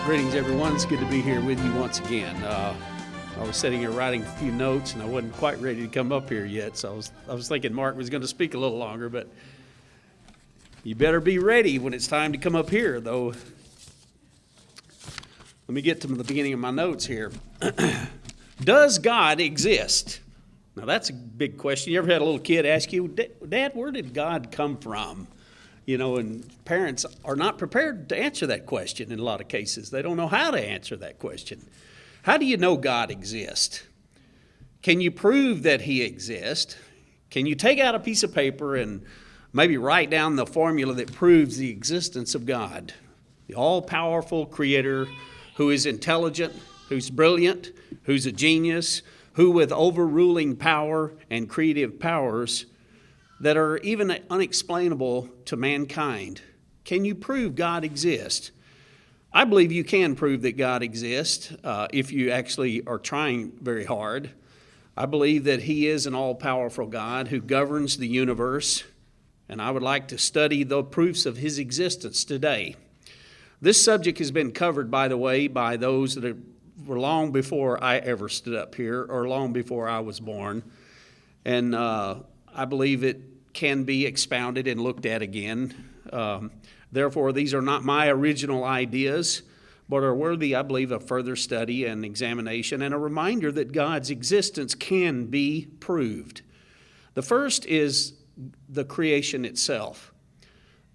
Greetings, everyone. It's good to be here with you once again. I was sitting here writing a few notes, and I wasn't quite ready to come up here yet, so I was thinking Mark was going to speak a little longer, but you better be ready when it's time to come up here, though. Let me get to the beginning of my notes here. Does God exist? Now, that's a big question. You ever had a little kid ask you, Dad, where did God come from? You know, and parents are not prepared to answer that question in a lot of cases. They don't know how to answer that question. How do you know God exists? Can you prove that He exists? Can you take out a piece of paper and maybe write down the formula that proves the existence of God, the all-powerful Creator who is intelligent, who's brilliant, who's a genius, who with overruling power and creative powers that are even unexplainable to mankind? Can you prove God exists? I believe you can prove that God exists if you actually are trying very hard. I believe that He is an all-powerful God who governs the universe, and I would like to study the proofs of His existence today. This subject has been covered, by the way, by those that were long before I ever stood up here or long before I was born, and I believe it can be expounded and looked at again. Therefore, these are not my original ideas, but are worthy, I believe, of further study and examination and a reminder that God's existence can be proved. The first is the creation itself.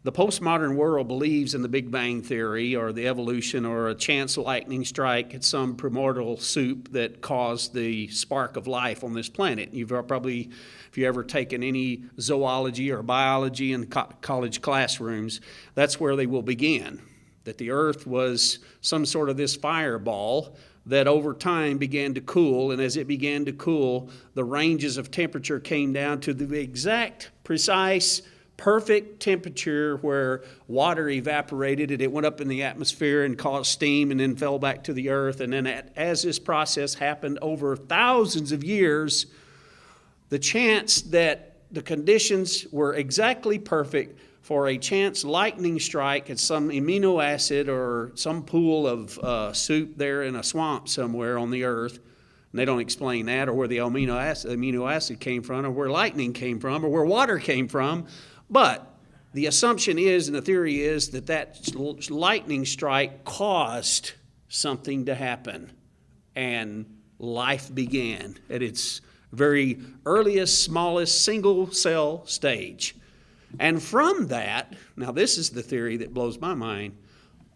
The postmodern world believes in the Big Bang Theory or the evolution or a chance lightning strike at some primordial soup that caused the spark of life on this planet. You've probably, if you've ever taken any zoology or biology in college classrooms, that's where they will begin, that the earth was some sort of this fireball that over time began to cool, and as it began to cool, the ranges of temperature came down to the exact, precise, perfect temperature where water evaporated and it went up in the atmosphere and caused steam and then fell back to the earth. And then as this process happened over thousands of years, the chance that the conditions were exactly perfect for a chance lightning strike at some amino acid or some pool of soup there in a swamp somewhere on the earth. And they don't explain that, or where the amino acid came from, or where lightning came from, or where water came from. But the assumption is, and the theory is, that lightning strike caused something to happen, and life began at its very earliest, smallest, single-cell stage. And from that, now this is the theory that blows my mind,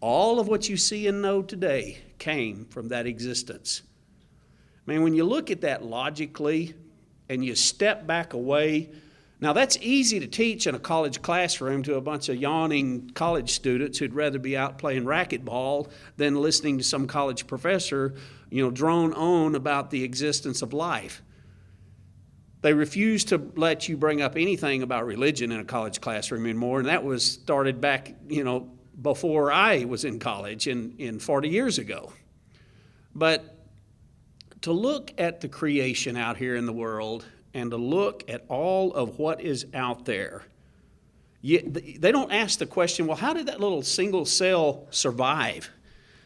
all of what you see and know today came from that existence. I mean, when you look at that logically and you step back away, now that's easy to teach in a college classroom to a bunch of yawning college students who'd rather be out playing racquetball than listening to some college professor, drone on about the existence of life. They refuse to let you bring up anything about religion in a college classroom anymore, and that was started back, before I was in college in 40 years ago. But to look at the creation out here in the world and to look at all of what is out there, they don't ask the question, well, how did that little single cell survive?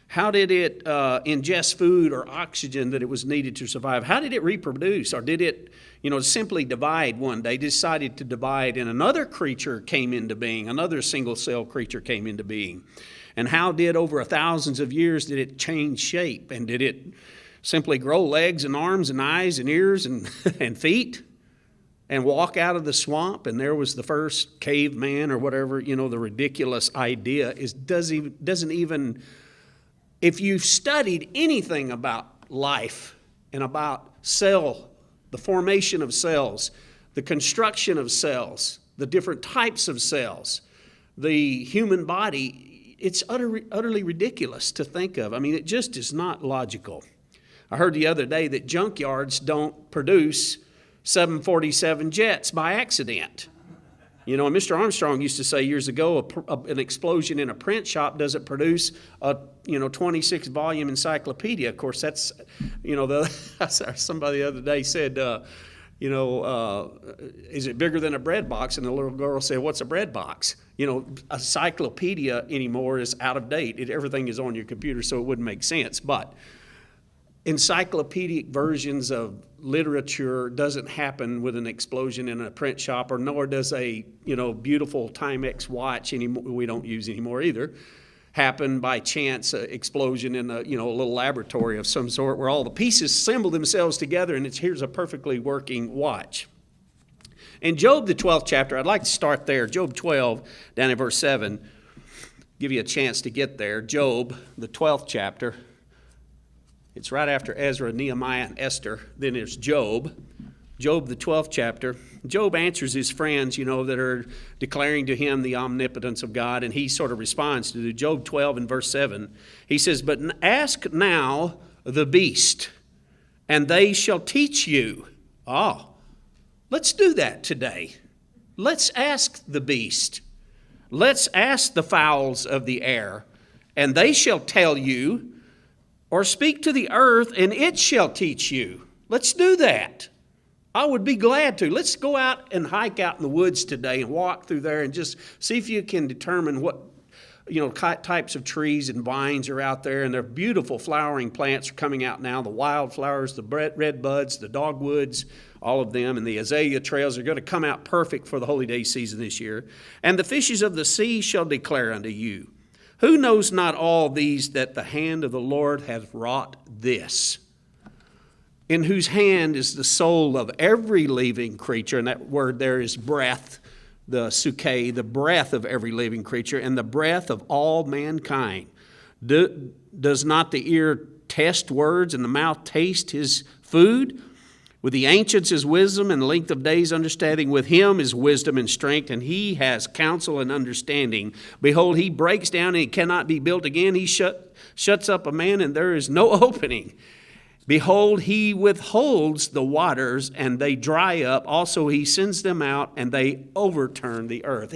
How did it ingest food or oxygen that it was needed to survive? How did it reproduce? Or did it, simply divide one day, decided to divide, and another creature came into being, another single cell creature came into being? And how did, over thousands of years, did it change shape? And did it simply grow legs and arms and eyes and ears and, and feet and walk out of the swamp, and there was the first caveman or whatever, the ridiculous idea doesn't even, if you've studied anything about life and about the formation of cells, the construction of cells, the different types of cells, the human body, it's utterly ridiculous to think of. I mean, it just is not logical. I heard the other day that junkyards don't produce 747 jets by accident. Mr. Armstrong used to say years ago, an explosion in a print shop doesn't produce a 26 volume encyclopedia. Of course, that's somebody the other day said Is it bigger than a bread box? And the little girl said, what's a bread box? A cyclopedia anymore is out of date. Everything is on your computer, so it wouldn't make sense. But encyclopedic versions of literature doesn't happen with an explosion in a print shop, or nor does a beautiful Timex watch anymore. We don't use anymore either. Happen by chance, explosion in a little laboratory of some sort where all the pieces assemble themselves together, and here's a perfectly working watch. In Job, the 12th chapter, I'd like to start there. Job 12, down in verse 7. Give you a chance to get there. Job, the 12th chapter. It's right after Ezra, Nehemiah, and Esther. Then there's Job. Job, the 12th chapter. Job answers his friends, that are declaring to him the omnipotence of God, and he sort of responds to Job 12 and verse 7. He says, but ask now the beast, and they shall teach you. Oh, let's do that today. Let's ask the beast. Let's ask the fowls of the air, and they shall tell you, or speak to the earth, and it shall teach you. Let's do that. I would be glad to. Let's go out and hike out in the woods today and walk through there and just see if you can determine what types of trees and vines are out there. And their beautiful flowering plants are coming out now. The wildflowers, the red buds, the dogwoods, all of them. And the azalea trails are going to come out perfect for the holy day season this year. And the fishes of the sea shall declare unto you, who knows not all these, that the hand of the Lord hath wrought this? In whose hand is the soul of every living creature, and that word there is breath, the suke, the breath of every living creature, and the breath of all mankind. Does not the ear test words, and the mouth taste his food? With the ancients is wisdom, and length of days understanding. With him is wisdom and strength, and he has counsel and understanding. Behold, he breaks down, and he cannot be built again. He shuts up a man, and there is no opening. Behold, he withholds the waters, and they dry up. Also, he sends them out, and they overturn the earth.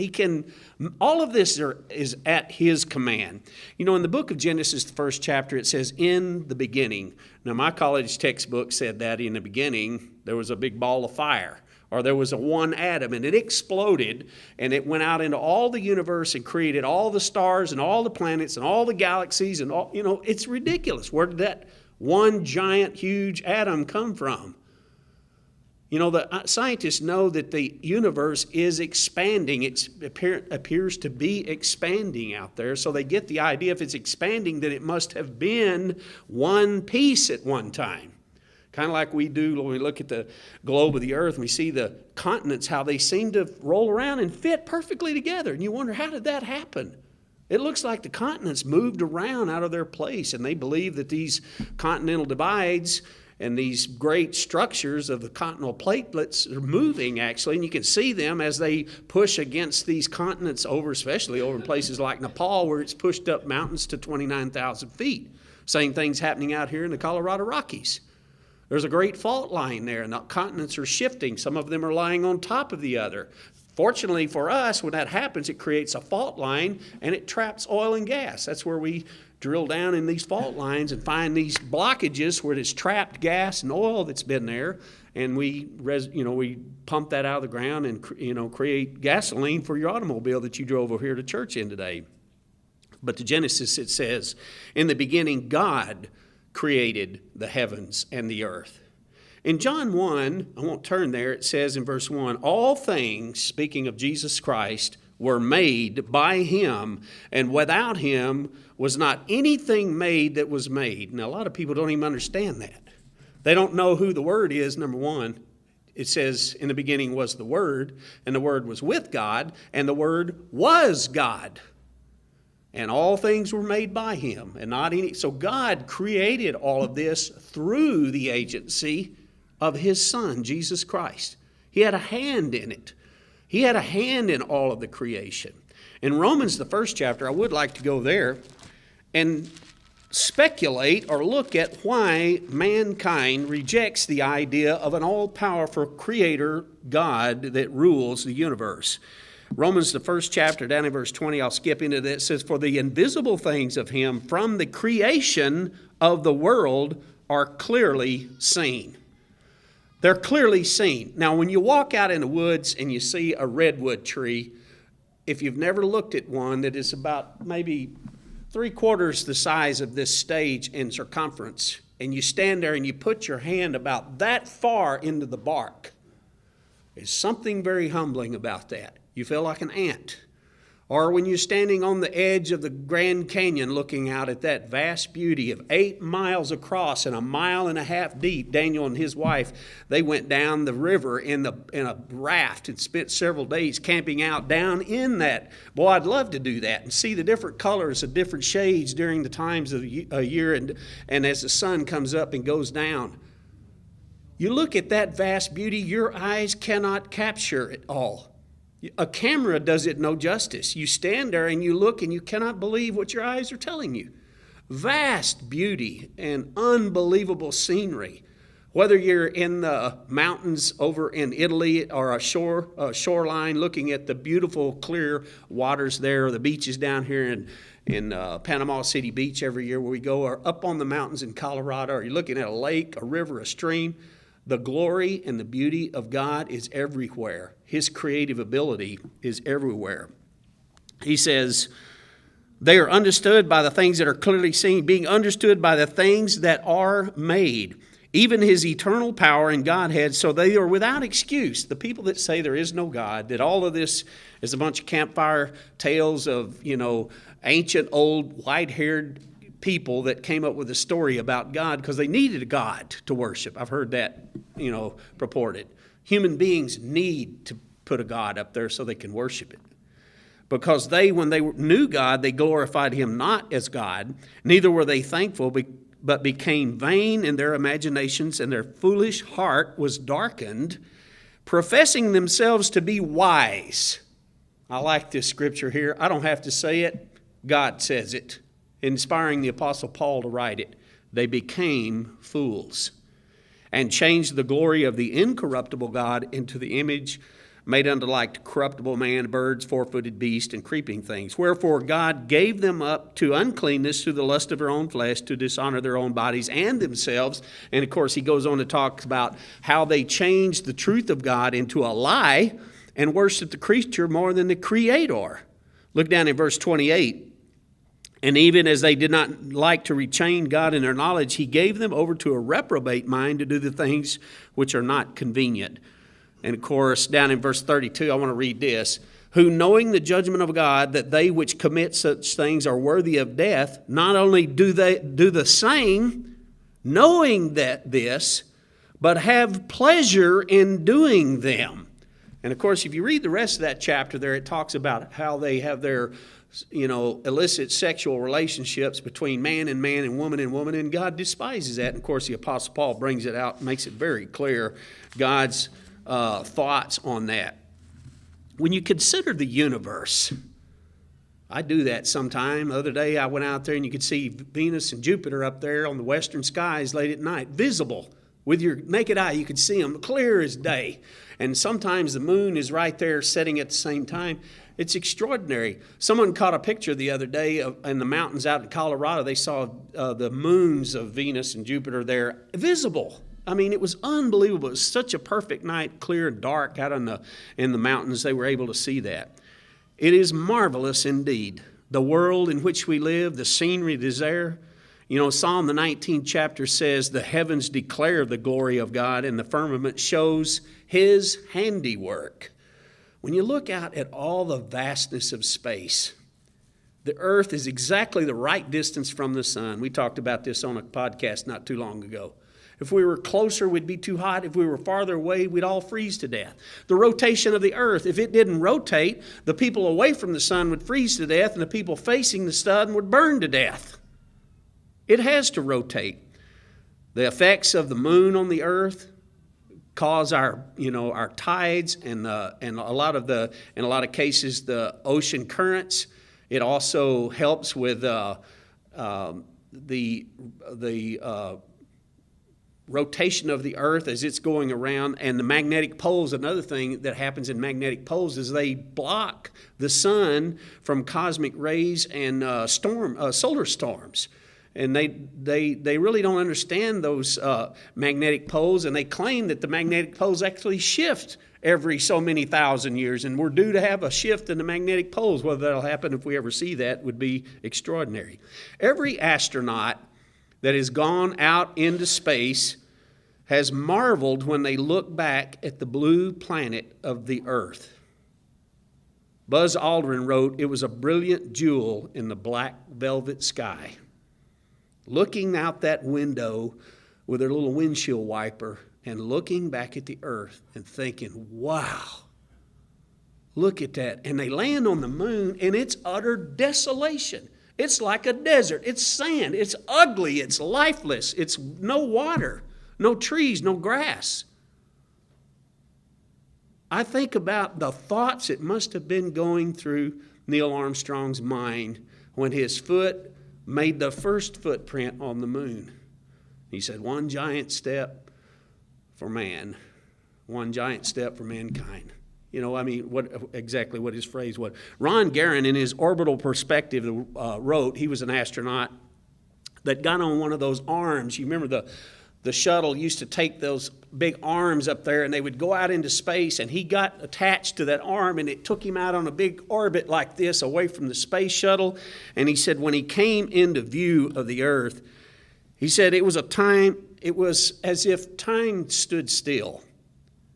All of this is at his command. In the book of Genesis, the first chapter, it says, in the beginning. Now, my college textbook said that in the beginning, there was a big ball of fire, or there was a one atom, and it exploded, and it went out into all the universe and created all the stars and all the planets and all the galaxies, and all, it's ridiculous. Where did that one giant, huge atom come from? The scientists know that the universe is expanding. It appears to be expanding out there. So they get the idea if it's expanding, that it must have been one piece at one time. Kind of like we do when we look at the globe of the earth and we see the continents, how they seem to roll around and fit perfectly together. And you wonder, how did that happen? It looks like the continents moved around out of their place, and they believe that these continental divides and these great structures of the continental platelets are moving, actually, and you can see them as they push against these continents over, especially over in places like Nepal, where it's pushed up mountains to 29,000 feet. Same thing's happening out here in the Colorado Rockies. There's a great fault line there, and the continents are shifting. Some of them are lying on top of the other. Fortunately for us, when that happens, it creates a fault line, and it traps oil and gas. That's where we drill down in these fault lines and find these blockages where there's trapped gas and oil that's been there, and we pump that out of the ground and create gasoline for your automobile that you drove over here to church in today. But to Genesis, it says, in the beginning, God created the heavens and the earth. In John 1, I won't turn there, it says in verse 1, all things, speaking of Jesus Christ, were made by him, and without him was not anything made that was made. Now, a lot of people don't even understand that. They don't know who the Word is, number one. It says, in the beginning was the Word, and the Word was with God, and the Word was God. And all things were made by him, and not any. So God created all of this through the agency of his Son, Jesus Christ. He had a hand in it. He had a hand in all of the creation. In Romans, the first chapter, I would like to go there and speculate or look at why mankind rejects the idea of an all-powerful creator God that rules the universe. Romans, the first chapter, down in verse 20, I'll skip into this. It says, for the invisible things of him from the creation of the world are clearly seen. They're clearly seen. Now, when you walk out in the woods and you see a redwood tree, if you've never looked at one that is about maybe 3/4 the size of this stage in circumference, and you stand there and you put your hand about that far into the bark, there's something very humbling about that. You feel like an ant. Or when you're standing on the edge of the Grand Canyon looking out at that vast beauty of 8 miles across and 1.5 miles deep. Daniel and his wife, they went down the river in a raft and spent several days camping out down in that. Boy, I'd love to do that and see the different colors of different shades during the times of a year and as the sun comes up and goes down. You look at that vast beauty, your eyes cannot capture it all. A camera does it no justice. You stand there and you look and you cannot believe what your eyes are telling you. Vast beauty and unbelievable scenery. Whether you're in the mountains over in Italy or a shoreline looking at the beautiful clear waters there, or the beaches down here in Panama City Beach every year where we go, or up on the mountains in Colorado, or you're looking at a lake, a river, a stream. The glory and the beauty of God is everywhere. His creative ability is everywhere. He says, they are understood by the things that are clearly seen, being understood by the things that are made, even his eternal power and Godhead, so they are without excuse. The people that say there is no God, that all of this is a bunch of campfire tales of, ancient, old, white-haired people that came up with a story about God because they needed a God to worship. I've heard that, purported. Human beings need to put a God up there so they can worship it. Because when they knew God, they glorified him not as God, neither were they thankful, but became vain in their imaginations, and their foolish heart was darkened, professing themselves to be wise. I like this scripture here. I don't have to say it. God says it, inspiring the Apostle Paul to write it. They became fools and changed the glory of the incorruptible God into the image made unto like corruptible man, birds, four-footed beasts, and creeping things. Wherefore God gave them up to uncleanness through the lust of their own flesh, to dishonor their own bodies and themselves. And of course, he goes on to talk about how they changed the truth of God into a lie and worshiped the creature more than the Creator. Look down in verse 28. And even as they did not like to retain God in their knowledge, he gave them over to a reprobate mind to do the things which are not convenient. And of course, down in verse 32, I want to read this. Who, knowing the judgment of God, that they which commit such things are worthy of death, not only do they do the same, knowing that this, but have pleasure in doing them. And of course, if you read the rest of that chapter there, it talks about how they have their illicit sexual relationships between man and woman, and God despises that. And of course, the Apostle Paul brings it out, makes it very clear, God's thoughts on that. When you consider the universe, I do that sometime. The other day I went out there and you could see Venus and Jupiter up there on the western skies late at night, visible. With your naked eye, you could see them clear as day. And sometimes the moon is right there setting at the same time. It's extraordinary. Someone caught a picture the other day in the mountains out in Colorado. They saw the moons of Venus and Jupiter there visible. I mean, it was unbelievable. It was such a perfect night, clear and dark out in the mountains. They were able to see that. It is marvelous indeed. The world in which we live, the scenery that is there. Psalm the 19th chapter says, the heavens declare the glory of God, and the firmament shows his handiwork. When you look out at all the vastness of space, the earth is exactly the right distance from the sun. We talked about this on a podcast not too long ago. If we were closer, we'd be too hot. If we were farther away, we'd all freeze to death. The rotation of the earth, if it didn't rotate, the people away from the sun would freeze to death, and the people facing the sun would burn to death. It has to rotate. The effects of the moon on the earth cause our tides and in a lot of cases the ocean currents. It also helps with the rotation of the earth as it's going around, and the magnetic poles. Another thing that happens in magnetic poles is they block the sun from cosmic rays and solar storms. And they really don't understand those magnetic poles, and they claim that the magnetic poles actually shift every so many thousand years, and we're due to have a shift in the magnetic poles. Whether that'll happen, if we ever see that, would be extraordinary. Every astronaut that has gone out into space has marveled when they look back at the blue planet of the Earth. Buzz Aldrin wrote, "It was a brilliant jewel in the black velvet sky." Looking out that window with their little windshield wiper and looking back at the Earth and thinking, wow, look at that. And they land on the moon, and it's utter desolation. It's like a desert. It's sand. It's ugly. It's lifeless. It's no water, no trees, no grass. I think about the thoughts that must have been going through Neil Armstrong's mind when his foot made the first footprint on the moon. He said, one giant step for man, one giant step for mankind. You know, I mean, exactly what his phrase was. Ron Garan, in his Orbital Perspective, wrote, he was an astronaut that got on one of those arms. You remember the shuttle used to take those big arms up there, and they would go out into space, and he got attached to that arm, and it took him out on a big orbit like this away from the space shuttle. And he said when he came into view of the Earth, he said it was as if time stood still.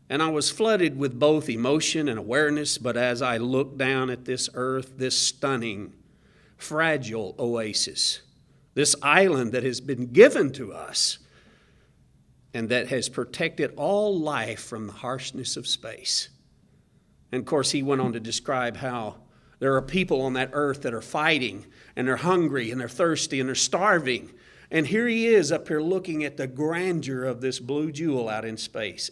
And I was flooded with both emotion and awareness, but as I looked down at this Earth, this stunning, fragile oasis, this island that has been given to us, and that has protected all life from the harshness of space. And of course, he went on to describe how there are people on that earth that are fighting, and they're hungry, and they're thirsty, and they're starving. And here he is up here looking at the grandeur of this blue jewel out in space.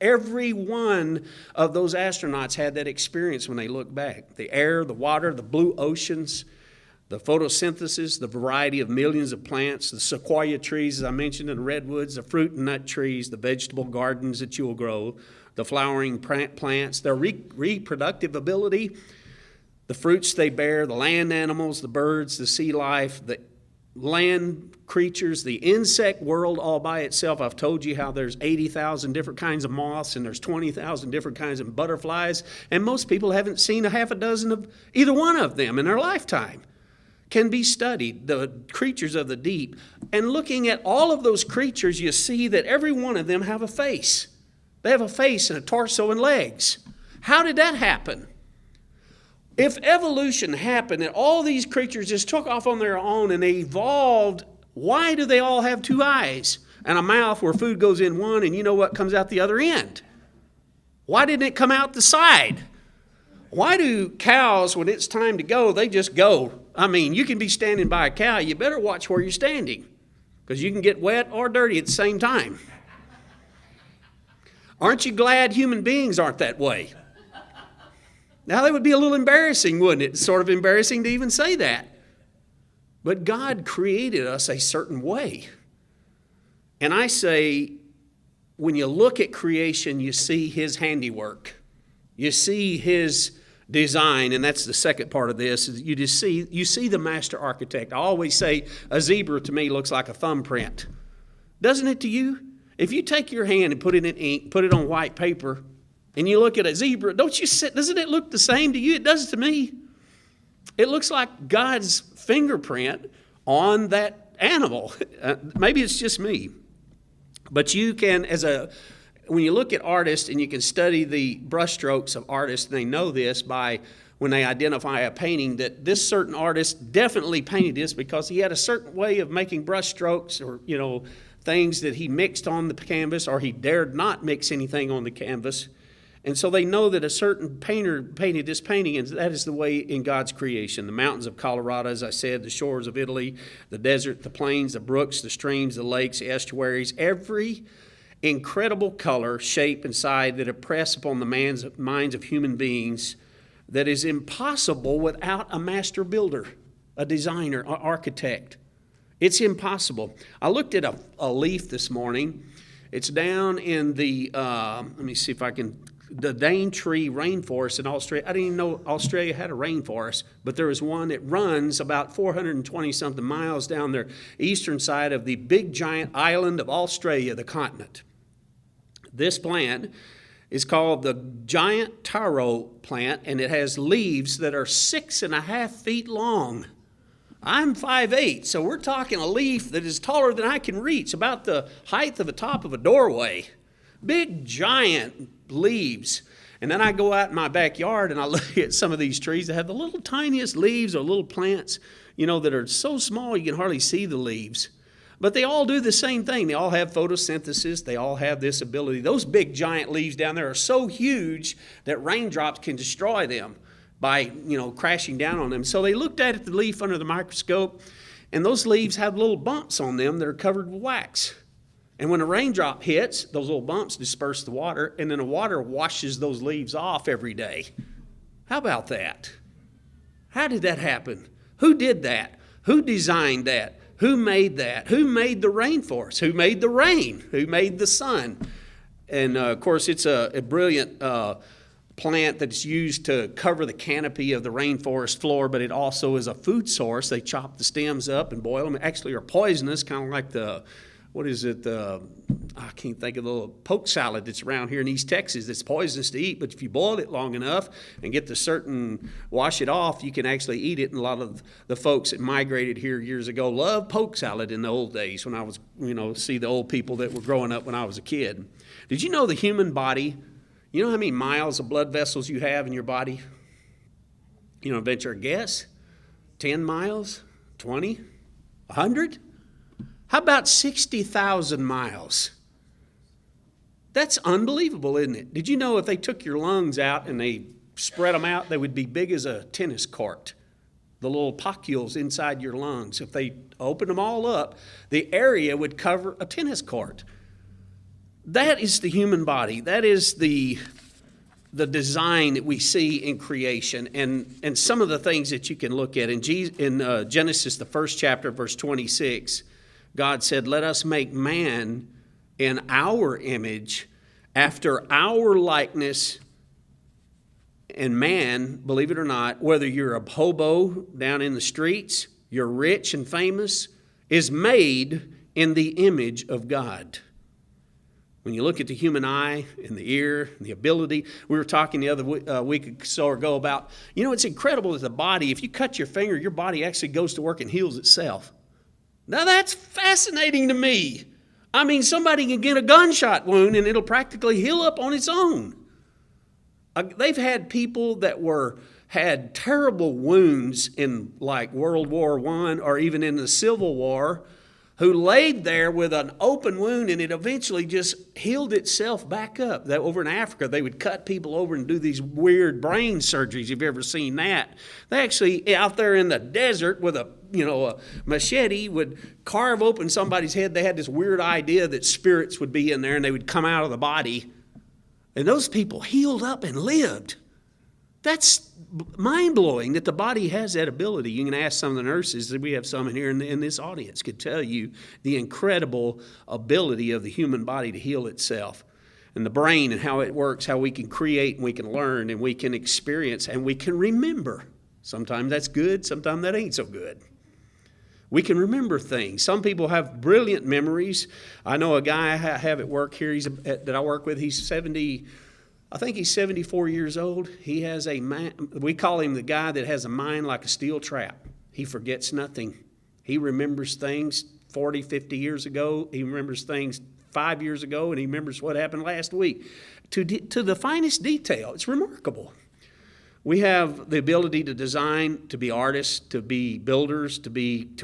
Every one of those astronauts had that experience when they look back. The air, the water, the blue oceans, the photosynthesis, the variety of millions of plants, the sequoia trees, as I mentioned, and the redwoods, the fruit and nut trees, the vegetable gardens that you'll grow, the flowering plants, their reproductive ability, the fruits they bear, the land animals, the birds, the sea life, the land creatures, the insect world all by itself. I've told you how there's 80,000 different kinds of moths, and there's 20,000 different kinds of butterflies, and most people haven't seen a half a dozen of either one of them in their lifetime. Can be studied, the creatures of the deep. And looking at all of those creatures, you see that every one of them have a face. They have a face and a torso and legs. How did that happen? If evolution happened and all these creatures just took off on their own and they evolved, why do they all have two eyes and a mouth where food goes in one and you know what comes out the other end? Why didn't it come out the side? Why do cows, when it's time to go, they just go? I mean, you can be standing by a cow. You better watch where you're standing because you can get wet or dirty at the same time. Aren't you glad human beings aren't that way? Now, that would be a little embarrassing, wouldn't it? It's sort of embarrassing to even say that. But God created us a certain way. And I say, when you look at creation, you see His handiwork. You see His design, and that's the second part of this. Is you see the master architect. I always say a zebra to me looks like a thumbprint. Doesn't it to you? If you take your hand and put it in ink, put it on white paper, and you look at a zebra, doesn't it look the same to you? It does to me. It looks like God's fingerprint on that animal. Maybe it's just me. But you can, when you look at artists and you can study the brushstrokes of artists, they know this by when they identify a painting that this certain artist definitely painted this because he had a certain way of making brushstrokes or, things that he mixed on the canvas, or he dared not mix anything on the canvas. And so they know that a certain painter painted this painting, and that is the way in God's creation. The mountains of Colorado, as I said, the shores of Italy, the desert, the plains, the brooks, the streams, the lakes, the estuaries, every incredible color, shape, and size that impress upon the minds of human beings that is impossible without a master builder, a designer, an architect. It's impossible. I looked at a leaf this morning. It's down in the, let me see if I can the Daintree rainforest in Australia. I didn't even know Australia had a rainforest, but there is one that runs about 420-something miles down the eastern side of the big giant island of Australia, the continent. This plant is called the giant taro plant, and it has leaves that are 6.5 feet long. I'm 5'8", so we're talking a leaf that is taller than I can reach, about the height of the top of a doorway. Big, giant leaves. And then I go out in my backyard and I look at some of these trees that have the little tiniest leaves or little plants, that are so small you can hardly see the leaves. But they all do the same thing. They all have photosynthesis. They all have this ability. Those big, giant leaves down there are so huge that raindrops can destroy them by, crashing down on them. So they looked at the leaf under the microscope, and those leaves have little bumps on them that are covered with wax. And when a raindrop hits, those little bumps disperse the water, and then the water washes those leaves off every day. How about that? How did that happen? Who did that? Who designed that? Who made that? Who made the rainforest? Who made the rain? Who made the sun? And, of course, it's a brilliant plant that's used to cover the canopy of the rainforest floor, but it also is a food source. They chop the stems up and boil them. Actually, are poisonous, kind of like I can't think of the little poke salad that's around here in East Texas that's poisonous to eat, but if you boil it long enough and wash it off, you can actually eat it. And a lot of the folks that migrated here years ago loved poke salad in the old days when I was, see the old people that were growing up when I was a kid. Did you know the human body, you know how many miles of blood vessels you have in your body? Venture a guess? 10 miles? 20? 100? How about 60,000 miles? That's unbelievable, isn't it? Did you know if they took your lungs out and they spread them out, they would be big as a tennis court? The little poccules inside your lungs. If they opened them all up, the area would cover a tennis court. That is the human body. That is the design that we see in creation, and some of the things that you can look at. In Genesis, the first chapter, verse 26, God said, "Let us make man in our image, after our likeness." And man, believe it or not, whether you're a hobo down in the streets, you're rich and famous, is made in the image of God. When you look at the human eye and the ear and the ability, we were talking the other week or so ago about, it's incredible that the body, if you cut your finger, your body actually goes to work and heals itself. Now that's fascinating to me. I mean, somebody can get a gunshot wound and it'll practically heal up on its own. They've had people that had terrible wounds in like World War I or even in the Civil War, who laid there with an open wound and it eventually just healed itself back up. Over in Africa, they would cut people over and do these weird brain surgeries. You've ever seen that? They actually, out there in the desert with a machete, would carve open somebody's head. They had this weird idea that spirits would be in there and they would come out of the body. And those people healed up and lived. That's mind-blowing that the body has that ability. You can ask some of the nurses, that we have some in here in this audience, could tell you the incredible ability of the human body to heal itself. And the brain and how it works, how we can create and we can learn and we can experience and we can remember. Sometimes that's good, sometimes that ain't so good. We can remember things. Some people have brilliant memories. I know a guy I have at work here that I work with, he's 74 years old. He has a mind, we call him the guy that has a mind like a steel trap. He forgets nothing. He remembers things 40, 50 years ago. He remembers things 5 years ago, and he remembers what happened last week to the finest detail. It's remarkable. We have the ability to design, to be artists, to be builders, to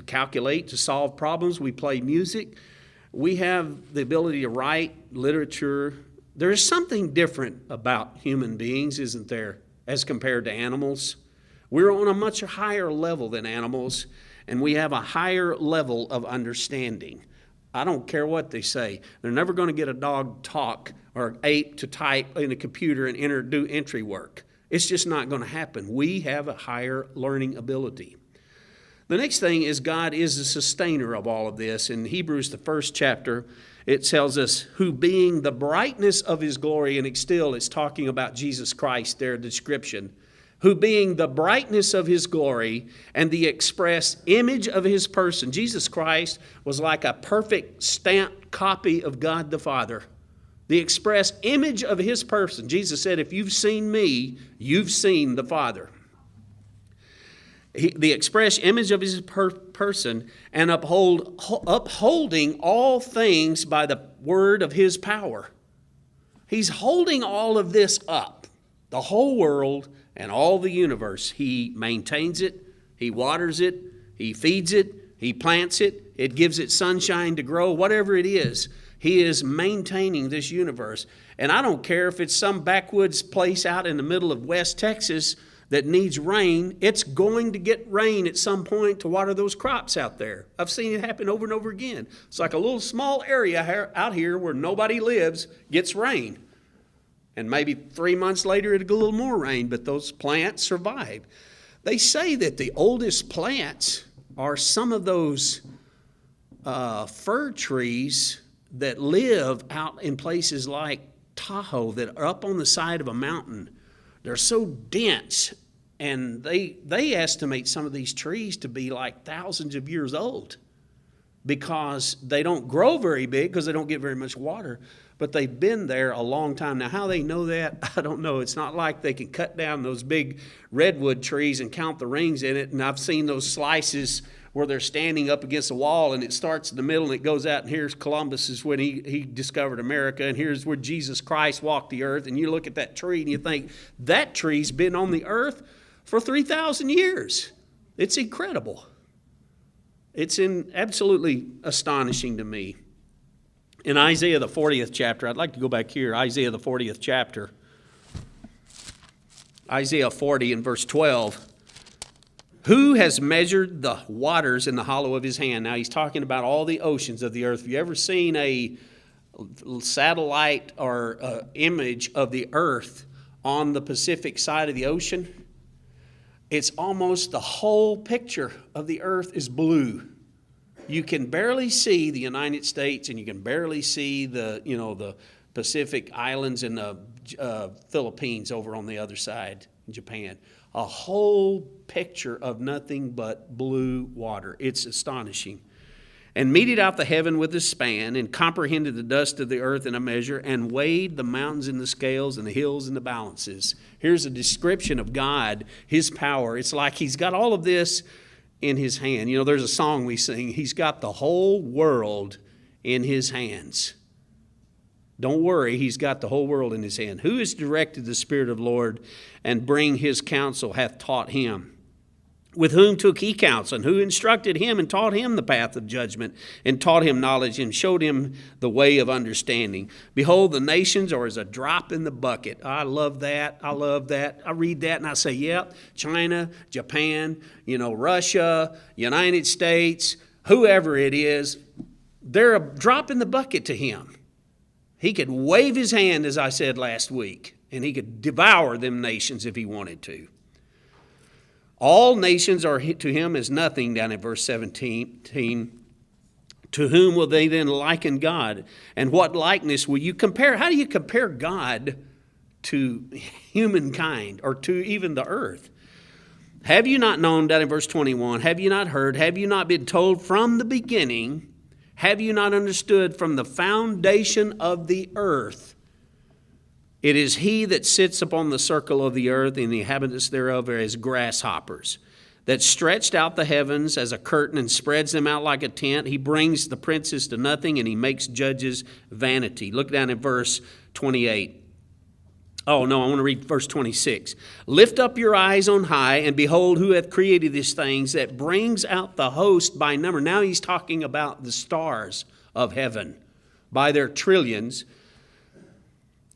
calculate, to solve problems. We play music. We have the ability to write literature. There is something different about human beings, isn't there, as compared to animals? We're on a much higher level than animals, and we have a higher level of understanding. I don't care what they say. They're never going to get a dog talk or an ape to type in a computer and do entry work. It's just not going to happen. We have a higher learning ability. The next thing is God is the sustainer of all of this. In Hebrews, the first chapter, it tells us, who being the brightness of his glory, and it's talking about Jesus Christ, their description, who being the brightness of his glory and the express image of his person. Jesus Christ was like a perfect stamped copy of God the Father. The express image of his person. Jesus said, if you've seen me, you've seen the Father. The express image of his person, and upholding all things by the word of his power. He's holding all of this up, the whole world and all the universe. He maintains it, he waters it, he feeds it, he plants it, it gives it sunshine to grow, whatever it is. He is maintaining this universe. And I don't care if it's some backwoods place out in the middle of West Texas that needs rain, it's going to get rain at some point to water those crops out there. I've seen it happen over and over again. It's like a little small area out here where nobody lives gets rain. And maybe 3 months later it'll get a little more rain, but those plants survive. They say that the oldest plants are some of those fir trees that live out in places like Tahoe that are up on the side of a mountain. They're so dense, and they estimate some of these trees to be like thousands of years old because they don't grow very big because they don't get very much water, but they've been there a long time. Now, how they know that, I don't know. It's not like they can cut down those big redwood trees and count the rings in it, and I've seen those slices where they're standing up against a wall and it starts in the middle and it goes out, and here's Columbus is when he discovered America, and here's where Jesus Christ walked the earth, and you look at that tree and you think, that tree's been on the earth for 3,000 years. It's incredible. It's absolutely astonishing to me. In Isaiah the 40th chapter, I'd like to go back here, Isaiah the 40th chapter. Isaiah 40 and verse 12. Who has measured the waters in the hollow of his hand? Now he's talking about all the oceans of the earth. Have you ever seen a satellite or image of the earth on the Pacific side of the ocean? It's almost the whole picture of the earth is blue. You can barely see the United States, and you can barely see the Pacific Islands and the Philippines over on the other side, in Japan. A whole picture of nothing but blue water. It's astonishing. And meted out the heaven with a span, and comprehended the dust of the earth in a measure, and weighed the mountains in the scales and the hills in the balances. Here's a description of God, his power. It's like he's got all of this in his hand. You know, there's a song we sing, he's got the whole world in his hands. Don't worry, he's got the whole world in his hand. Who has directed the Spirit of the Lord, and bring his counsel hath taught him? With whom took he counsel, and who instructed him, and taught him the path of judgment, and taught him knowledge, and showed him the way of understanding? Behold, the nations are as a drop in the bucket. I love that. I love that. I read that and I say, yep, China, Japan, Russia, United States, whoever it is, they're a drop in the bucket to him. He could wave his hand, as I said last week, and he could devour them nations if he wanted to. All nations are to him as nothing, down in verse 17. To whom will they then liken God? And what likeness will you compare? How do you compare God to humankind or to even the earth? Have you not known, down in verse 21, have you not heard, have you not been told from the beginning, have you not understood from the foundation of the earth? It is he that sits upon the circle of the earth, and the inhabitants thereof are as grasshoppers, that stretched out the heavens as a curtain and spreads them out like a tent. He brings the princes to nothing, and he makes judges vanity. Look down at verse 28. Oh, no, I want to read verse 26. Lift up your eyes on high, and behold who hath created these things, that brings out the host by number. Now he's talking about the stars of heaven by their trillions.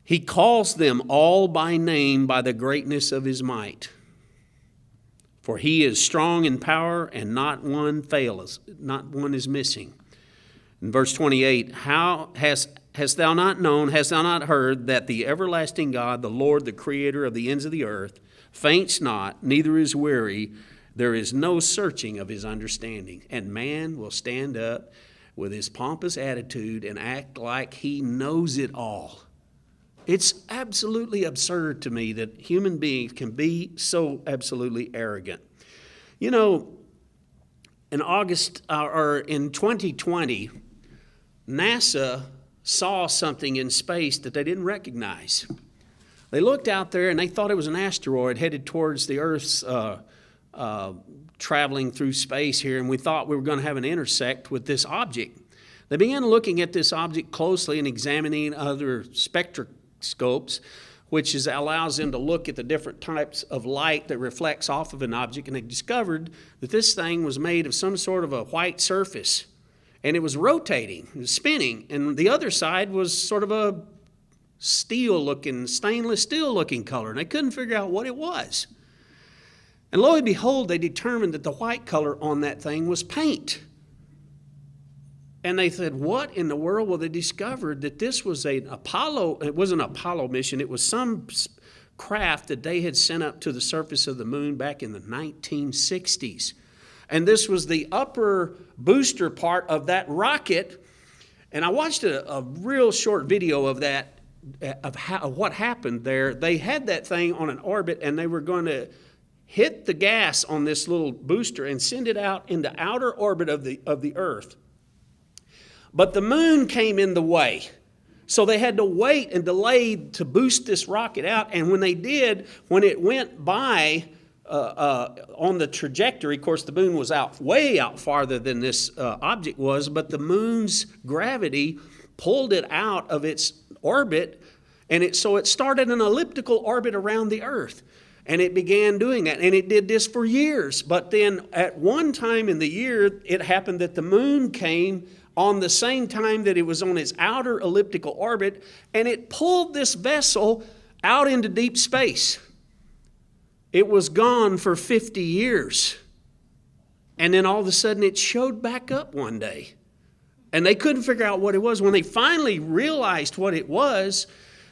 He calls them all by name by the greatness of his might. For he is strong in power, and not one fails, not one is missing. In verse 28, how hast thou not known, hast thou not heard, that the everlasting God, the Lord, the creator of the ends of the earth, faints not, neither is weary. There is no searching of his understanding. And man will stand up with his pompous attitude and act like he knows it all. It's absolutely absurd to me that human beings can be so absolutely arrogant. You know, in 2020, NASA saw something in space that they didn't recognize. They looked out there and they thought it was an asteroid headed towards the Earth's traveling through space here, and we thought we were going to have an intersect with this object. They began looking at this object closely and examining other spectroscopes, which allows them to look at the different types of light that reflects off of an object, and they discovered that this thing was made of some sort of a white surface, and it was rotating, it was spinning, and the other side was sort of a stainless steel looking color, and they couldn't figure out what it was. And lo and behold, they determined that the white color on that thing was paint. And they said, what in the world? Well, they discovered that this was it wasn't an Apollo mission, it was some craft that they had sent up to the surface of the moon back in the 1960s. And this was the upper booster part of that rocket. And I watched a real short video of that, of what happened there. They had that thing on an orbit, and they were going to hit the gas on this little booster and send it out into outer orbit of the Earth. But the moon came in the way. So they had to wait and delay to boost this rocket out. And when they did, when it went by on the trajectory, of course, the moon was way out farther than this object was, but the moon's gravity pulled it out of its orbit, and so it started an elliptical orbit around the Earth. And it began doing that, and it did this for years. But then at one time in the year, it happened that the moon came on the same time that it was on its outer elliptical orbit, and it pulled this vessel out into deep space. It was gone for 50 years. And then all of a sudden it showed back up one day. And they couldn't figure out what it was. When they finally realized what it was,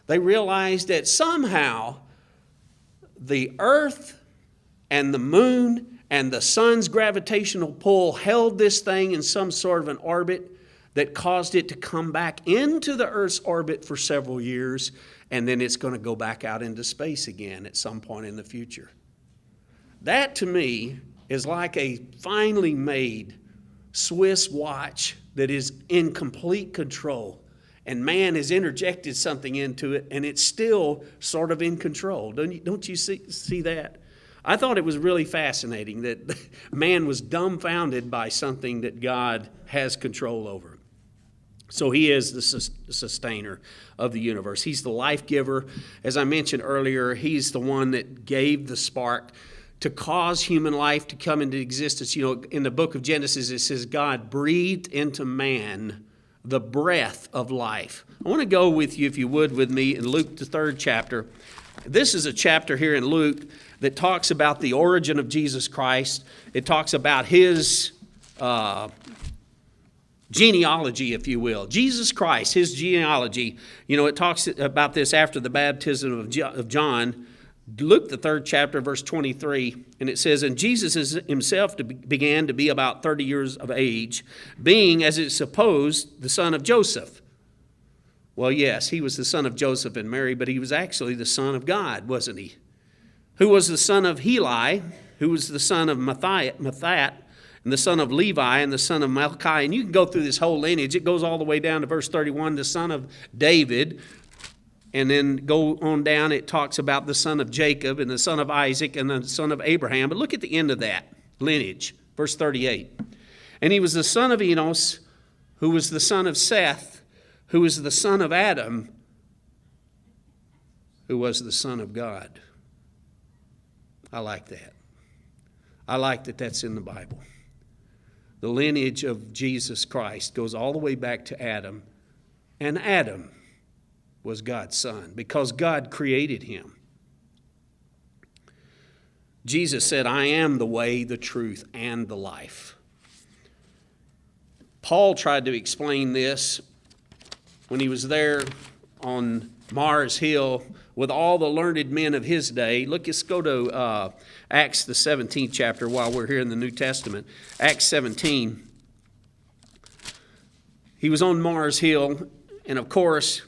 they realized that somehow the Earth and the moon and the sun's gravitational pull held this thing in some sort of an orbit that caused it to come back into the Earth's orbit for several years, and then it's going to go back out into space again at some point in the future. That, to me, is like a finely made Swiss watch that is in complete control, and man has interjected something into it, and it's still sort of in control. Don't you see that? I thought it was really fascinating that man was dumbfounded by something that God has control over. So he is the sustainer of the universe. He's the life giver. As I mentioned earlier, he's the one that gave the spark to cause human life to come into existence. You know, in the book of Genesis, it says God breathed into man the breath of life. I want to go with you, if you would, with me in Luke, the 3rd chapter. This is a chapter here in Luke that talks about the origin of Jesus Christ. It talks about his genealogy, if you will. Jesus Christ, his genealogy. You know, it talks about this after the baptism of John. Luke, the 3rd chapter, verse 23, and it says, and Jesus himself began to be about 30 years of age, being, as it's supposed, the son of Joseph. Well, yes, he was the son of Joseph and Mary, but he was actually the son of God, wasn't he? Who was the son of Heli, who was the son of Mathat, and the son of Levi, and the son of Melchi. And you can go through this whole lineage. It goes all the way down to verse 31, the son of David. And then go on down, it talks about the son of Jacob and the son of Isaac and the son of Abraham. But look at the end of that lineage, verse 38. And he was the son of Enos, who was the son of Seth, who was the son of Adam, who was the son of God. I like that. I like that that's in the Bible. The lineage of Jesus Christ goes all the way back to Adam, and Adam was God's son because God created him. Jesus said, I am the way, the truth, and the life. Paul tried to explain this when he was there on Mars Hill with all the learned men of his day. Let's go to Acts, the 17th chapter, while we're here in the New Testament. Acts 17. He was on Mars Hill, and of course,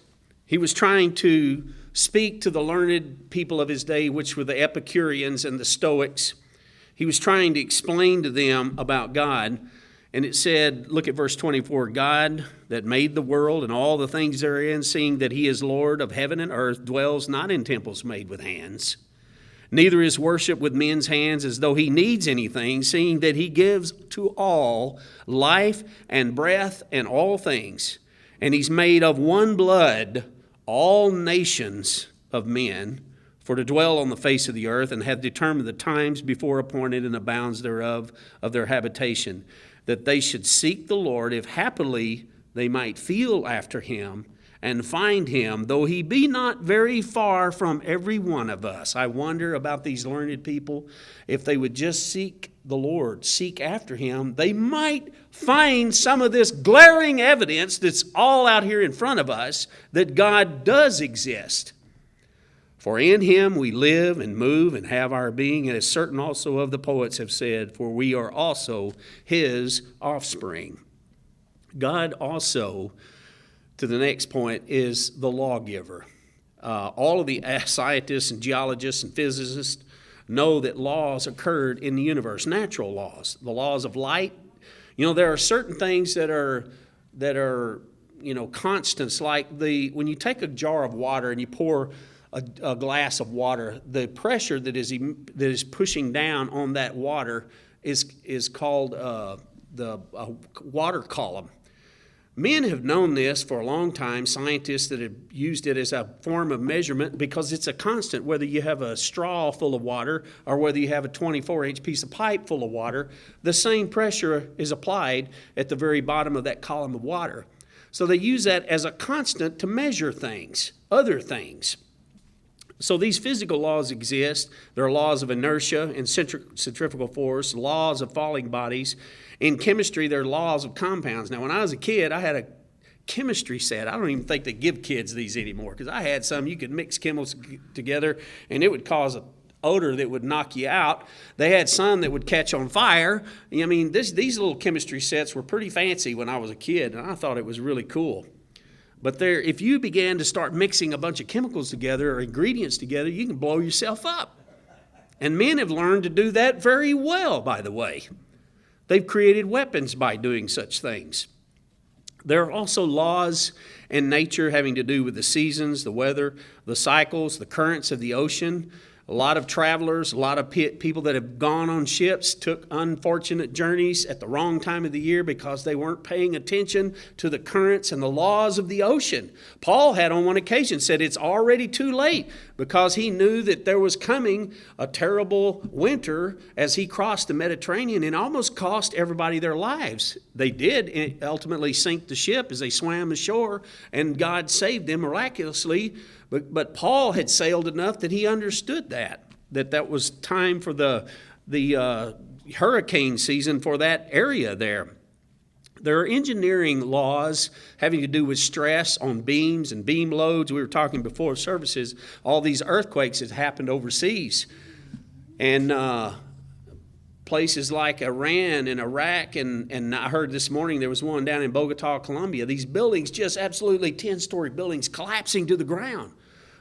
he was trying to speak to the learned people of his day, which were the Epicureans and the Stoics. He was trying to explain to them about God. And it said, look at verse 24, God that made the world and all the things therein, seeing that he is Lord of heaven and earth, dwells not in temples made with hands. Neither is worship with men's hands as though he needs anything, seeing that he gives to all life and breath and all things. And he's made of one blood all nations of men, for to dwell on the face of the earth, and hath determined the times before appointed and the bounds thereof of their habitation, that they should seek the Lord, if happily they might feel after him and find him, though he be not very far from every one of us. I wonder about these learned people. If they would just seek the Lord, seek after him, they might find some of this glaring evidence that's all out here in front of us that God does exist. For in him we live and move and have our being, and as certain also of the poets have said, for we are also his offspring. God also, to the next point, is the lawgiver. All of the scientists and geologists and physicists know that laws occurred in the universe, natural laws, the laws of light. You know, there are certain things that are constants, like when you take a jar of water and you pour a glass of water, the pressure that is pushing down on that water is called the water column. Men have known this for a long time, scientists that have used it as a form of measurement, because it's a constant, whether you have a straw full of water or whether you have a 24-inch piece of pipe full of water, the same pressure is applied at the very bottom of that column of water. So they use that as a constant to measure things, other things. So these physical laws exist. There are laws of inertia and centrifugal force, laws of falling bodies. In chemistry, there are laws of compounds. Now, when I was a kid, I had a chemistry set. I don't even think they give kids these anymore, because I had some. You could mix chemicals together, and it would cause an odor that would knock you out. They had some that would catch on fire. I mean, these little chemistry sets were pretty fancy when I was a kid, and I thought it was really cool. But if you began to start mixing a bunch of chemicals together or ingredients together, you can blow yourself up. And men have learned to do that very well, by the way. They've created weapons by doing such things. There are also laws in nature having to do with the seasons, the weather, the cycles, the currents of the ocean. A lot of travelers, a lot of people that have gone on ships took unfortunate journeys at the wrong time of the year because they weren't paying attention to the currents and the laws of the ocean. Paul had on one occasion said it's already too late, because he knew that there was coming a terrible winter as he crossed the Mediterranean, and almost cost everybody their lives. They did ultimately sink the ship as they swam ashore, and God saved them miraculously. But Paul had sailed enough that he understood that was time for the hurricane season for that area there. There are engineering laws having to do with stress on beams and beam loads. We were talking before services, all these earthquakes that happened overseas. And places like Iran and Iraq, and I heard this morning there was one down in Bogota, Colombia. These buildings, just absolutely 10-story buildings, collapsing to the ground.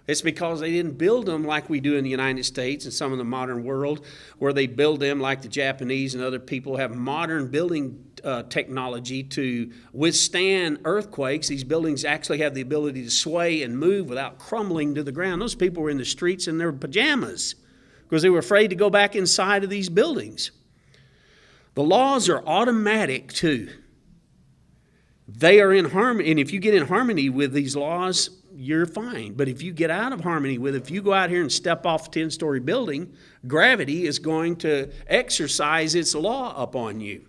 It's because they didn't build them like we do in the United States and some of the modern world, where they build them like the Japanese and other people have modern building technology to withstand earthquakes. These buildings actually have the ability to sway and move without crumbling to the ground. Those people were in the streets in their pajamas because they were afraid to go back inside of these buildings. The laws are automatic too. They are in harmony, and if you get in harmony with these laws, you're fine. But if you get out of harmony with it, if you go out here and step off a 10-story building, gravity is going to exercise its law upon you.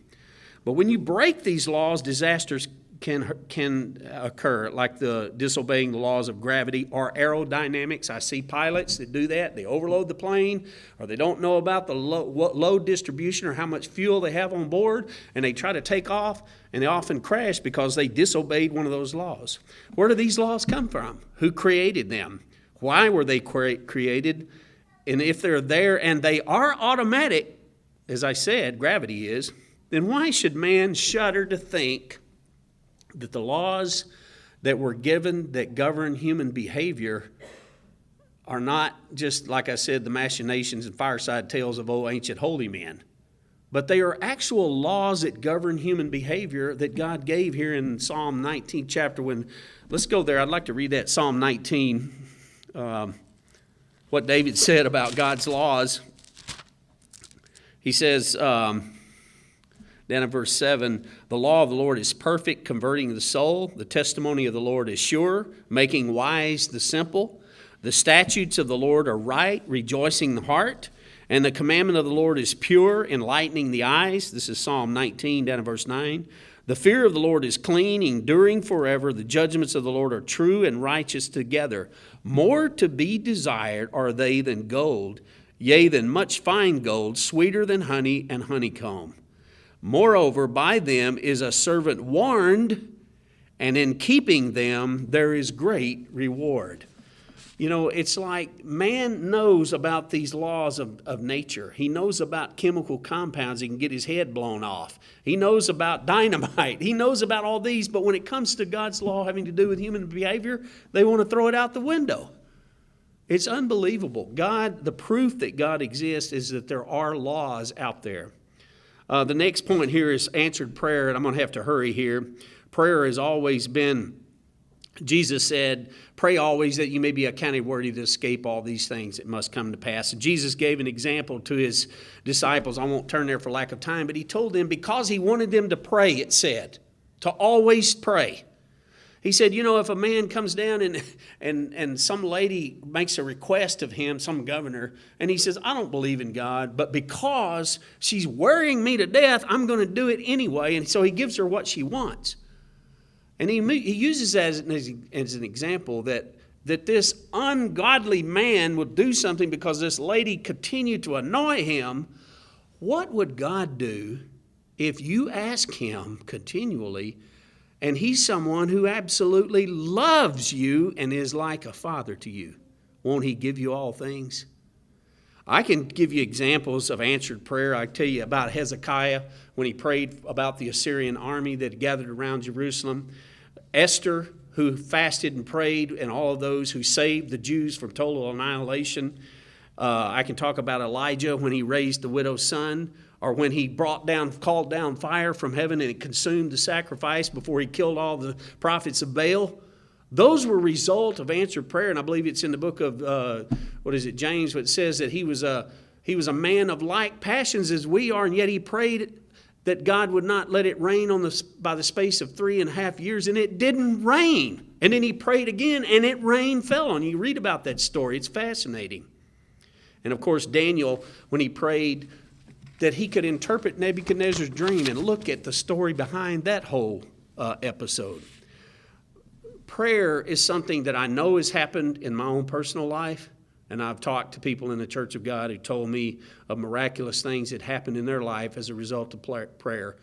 But when you break these laws, disasters can occur, like the disobeying the laws of gravity or aerodynamics. I see pilots that do that. They overload the plane, or they don't know about the load distribution or how much fuel they have on board, and they try to take off, and they often crash because they disobeyed one of those laws. Where do these laws come from? Who created them? Why were they created? And if they're there and they are automatic, as I said, gravity is, then why should man shudder to think that the laws that were given that govern human behavior are not just, like I said, the machinations and fireside tales of old ancient holy men, but they are actual laws that govern human behavior that God gave here in Psalm 19 chapter. Let's go there. I'd like to read that Psalm 19, what David said about God's laws. He says, down in verse 7, the law of the Lord is perfect, converting the soul. The testimony of the Lord is sure, making wise the simple. The statutes of the Lord are right, rejoicing the heart. And the commandment of the Lord is pure, enlightening the eyes. This is Psalm 19, down in verse 9. The fear of the Lord is clean, enduring forever. The judgments of the Lord are true and righteous together. More to be desired are they than gold, yea, than much fine gold, sweeter than honey and honeycomb. Moreover, by them is a servant warned, and in keeping them there is great reward. You know, it's like man knows about these laws of nature. He knows about chemical compounds. He can get his head blown off. He knows about dynamite. He knows about all these. But when it comes to God's law having to do with human behavior, they want to throw it out the window. It's unbelievable. The proof that God exists is that there are laws out there. The next point here is answered prayer, and I'm going to have to hurry here. Prayer has always been, Jesus said, pray always that you may be accounted worthy to escape all these things that must come to pass. And Jesus gave an example to his disciples. I won't turn there for lack of time, but he told them because he wanted them to pray, it said, to always pray. He said, you know, if a man comes down and some lady makes a request of him, some governor, and he says, I don't believe in God, but because she's worrying me to death, I'm going to do it anyway. And so he gives her what she wants. And he uses that as an example that this ungodly man would do something because this lady continued to annoy him. What would God do if you ask him continually, and he's someone who absolutely loves you and is like a father to you? Won't he give you all things? I can give you examples of answered prayer. I tell you about Hezekiah when he prayed about the Assyrian army that gathered around Jerusalem. Esther, who fasted and prayed, and all of those who saved the Jews from total annihilation. I can talk about Elijah when he raised the widow's son, or when he called down fire from heaven and it consumed the sacrifice before he killed all the prophets of Baal. Those were a result of answered prayer, and I believe it's in the book of James, where it says that he was a man of like passions as we are, and yet he prayed that God would not let it rain by the space of 3.5 years, and it didn't rain. And then he prayed again, and rain fell on. You read about that story. It's fascinating. And of course, Daniel, when he prayed that he could interpret Nebuchadnezzar's dream, and look at the story behind that whole episode. Prayer is something that I know has happened in my own personal life, and I've talked to people in the Church of God who told me of miraculous things that happened in their life as a result of prayer.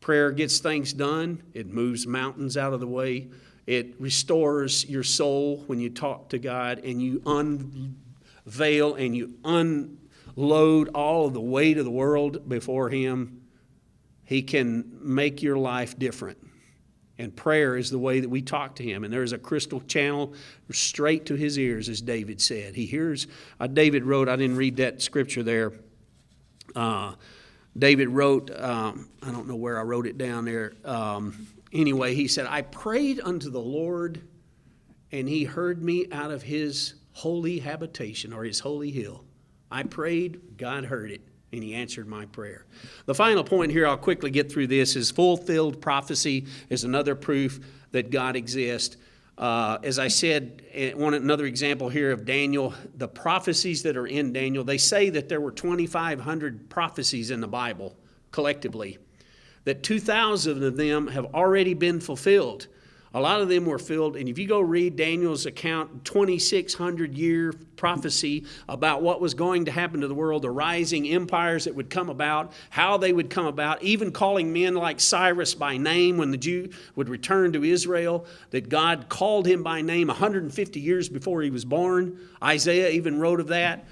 Prayer gets things done. It moves mountains out of the way. It restores your soul when you talk to God and you unveil and you unload all of the weight of the world before Him. He can make your life different. And prayer is the way that we talk to Him. And there's a crystal channel straight to His ears, as David said. He hears, David wrote, I didn't read that scripture there. David wrote, I don't know where I wrote it down there. Anyway, he said, I prayed unto the Lord, and He heard me out of His holy habitation, or His holy hill. I prayed, God heard it, and He answered my prayer. The final point here, I'll quickly get through this, is fulfilled prophecy is another proof that God exists. As I said, another example here of Daniel, the prophecies that are in Daniel, they say that there were 2,500 prophecies in the Bible collectively, that 2,000 of them have already been fulfilled. A lot of them were filled, and if you go read Daniel's account, 2,600-year prophecy about what was going to happen to the world, the rising empires that would come about, how they would come about, even calling men like Cyrus by name when the Jew would return to Israel, that God called him by name 150 years before he was born. Isaiah even wrote of that.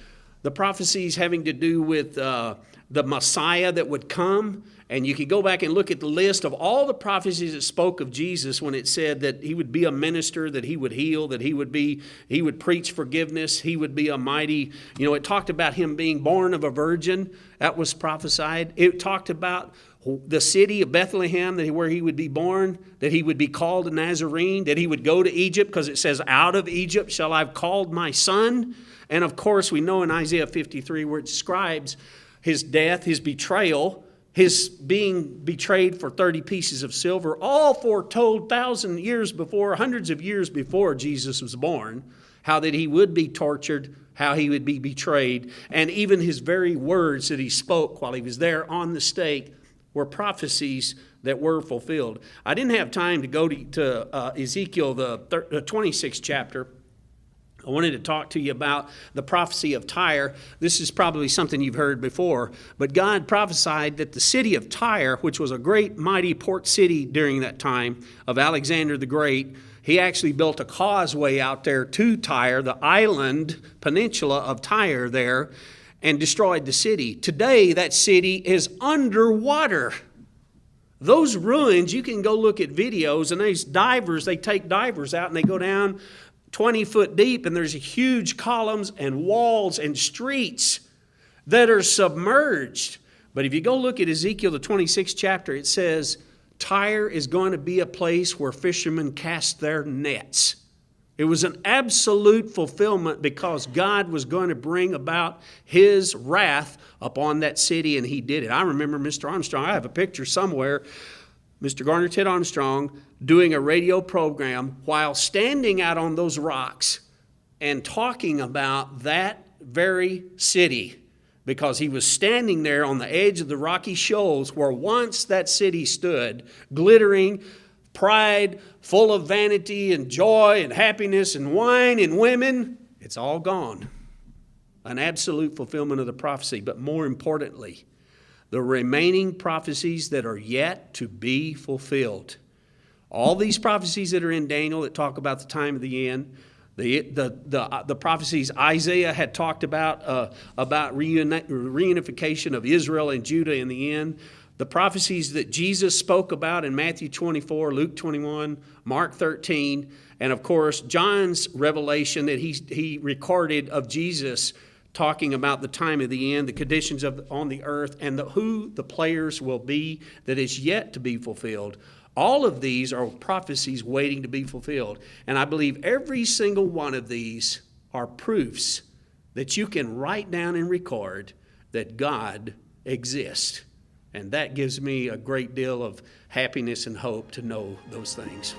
The prophecies having to do with the Messiah that would come. And you can go back and look at the list of all the prophecies that spoke of Jesus when it said that he would be a minister, that he would heal, that he would preach forgiveness, he would be a mighty, it talked about him being born of a virgin. That was prophesied. It talked about the city of Bethlehem, where he would be born, that he would be called a Nazarene, that he would go to Egypt, because it says, out of Egypt shall I have called my son. And of course, we know in Isaiah 53 where it describes his death, his betrayal, his being betrayed for 30 pieces of silver, all foretold 1,000 years before, hundreds of years before Jesus was born, how that he would be tortured, how he would be betrayed, and even his very words that he spoke while he was there on the stake were prophecies that were fulfilled. I didn't have time to go to Ezekiel, the 26th chapter. I wanted to talk to you about the prophecy of Tyre. This is probably something you've heard before, but God prophesied that the city of Tyre, which was a great mighty port city during that time of Alexander the Great, he actually built a causeway out there to Tyre, the island peninsula of Tyre there, and destroyed the city. Today, that city is underwater. Those ruins, you can go look at videos, and they take divers out and they go down 20 foot deep, and there's huge columns and walls and streets that are submerged. But if you go look at Ezekiel, the 26th chapter, it says Tyre is going to be a place where fishermen cast their nets. It was an absolute fulfillment because God was going to bring about his wrath upon that city, and he did it. I remember Mr. Armstrong, I have a picture somewhere, Mr. Garner Ted Armstrong doing a radio program while standing out on those rocks and talking about that very city, because he was standing there on the edge of the rocky shoals where once that city stood, glittering, pride, full of vanity and joy and happiness and wine and women. It's all gone. An absolute fulfillment of the prophecy. But more importantly, the remaining prophecies that are yet to be fulfilled. All these prophecies that are in Daniel that talk about the time of the end, the prophecies Isaiah had talked about reunification of Israel and Judah in the end, the prophecies that Jesus spoke about in Matthew 24, Luke 21, Mark 13, and of course John's revelation that he recorded of Jesus talking about the time of the end, the conditions on the earth, and who the players will be that is yet to be fulfilled. All of these are prophecies waiting to be fulfilled. And I believe every single one of these are proofs that you can write down and record that God exists. And that gives me a great deal of happiness and hope to know those things.